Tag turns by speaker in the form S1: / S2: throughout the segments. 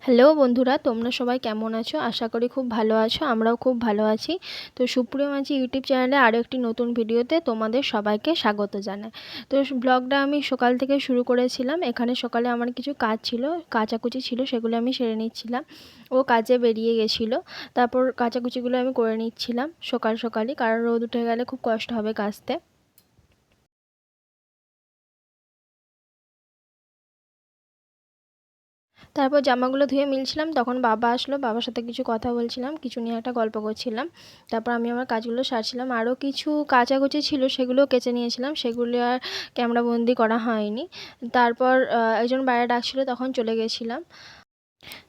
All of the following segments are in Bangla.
S1: হ্যালো বন্ধুরা, তোমরা সবাই কেমন আছো? আশা করি খুব ভালো আছো। আমরাও খুব ভালো আছি। তো সুপ্রিয় মাঝি ইউটিউব চ্যানেলে আরও একটি নতুন ভিডিওতে তোমাদের সবাইকে স্বাগত জানাই। তো ব্লগটা আমি সকাল থেকে শুরু করেছিলাম। এখানে সকালে আমার কিছু কাজ ছিল, কাচাকুচি ছিল, সেগুলো আমি সেরে নিচ্ছিলাম। ও কাজে বেরিয়ে গেছিলো। তারপর কাচাকুচিগুলো আমি করে নিচ্ছিলাম সকাল সকালই, কারণ রোদ উঠে গেলে খুব কষ্ট হবে কাচতে। তারপর জামাগুলো ধুয়ে মিলছিলাম, তখন বাবা আসলো। বাবার সাথে কিছু কথা বলছিলাম, কিছু নিয়ে একটা গল্প করছিলাম। তারপর আমি আমার কাজগুলো সারছিলাম। আরও কিছু কাচাকুচি ছিল, সেগুলো কেচে নিয়েছিলাম, সেগুলো আর ক্যামেরা বন্দি করা হয়নি। তারপর একজন বাইরে ডাকছিল, তখন চলে গেছিলাম।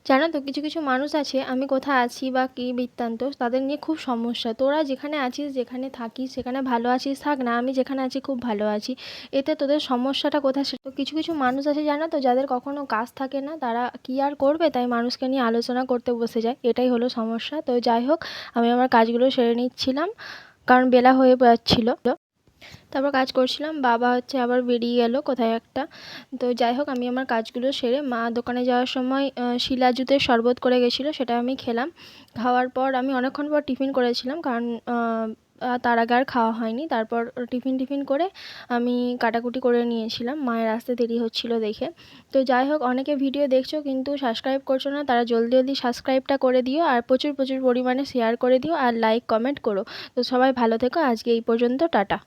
S1: জানো তো, কিছু কিছু মানুষ আছে, আমি কোথায় আছি বা কী বৃত্তান্ত, তাদের নিয়ে খুব সমস্যা। তোরা যেখানে আছিস, যেখানে থাকিস, সেখানে ভালো আছিস, থাক না। আমি যেখানে আছি খুব ভালো আছি, এতে তোদের সমস্যাটা কোথায়? সে তো কিছু কিছু মানুষ আছে জানো তো, যাদের কখনো কাজ থাকে না, তারা কী আর করবে, তাই মানুষকে নিয়ে আলোচনা করতে বসে যায়। এটাই হলো সমস্যা। তো যাই হোক, আমি আমার কাজগুলো সেরে নিচ্ছিলাম, কারণ বেলা হয়ে যাচ্ছিলো। তারপর কাজ করছিলাম, বাবা আবার বেরিয়ে গেল কোথায় একটা। তো যাই হোক, আমি আমার কাজগুলো সেরে মা দোকানে যাওয়ার সময় শিলা জুতের শরবত করে গেছিলো, সেটা আমি খেলাম। খাওয়ার পর আমি অনেকক্ষণ পর টিফিন করেছিলাম, কারণ তার আগে আর খাওয়া হয়নি। তারপর টিফিন করে আমি কাটাকুটি করে নিয়েছিলাম, মায়ের আসতে দেরি হচ্ছিল দেখে। তো যাই হোক, অনেকে ভিডিও দেখছো কিন্তু সাবস্ক্রাইব করছো না, তারা জলদি জলদি সাবস্ক্রাইবটা করে দিও, আর প্রচুর প্রচুর পরিমাণে শেয়ার করে দিও, আর লাইক কমেন্ট করো। তো সবাই ভালো থেকো। আজকে এই পর্যন্ত, টাটা।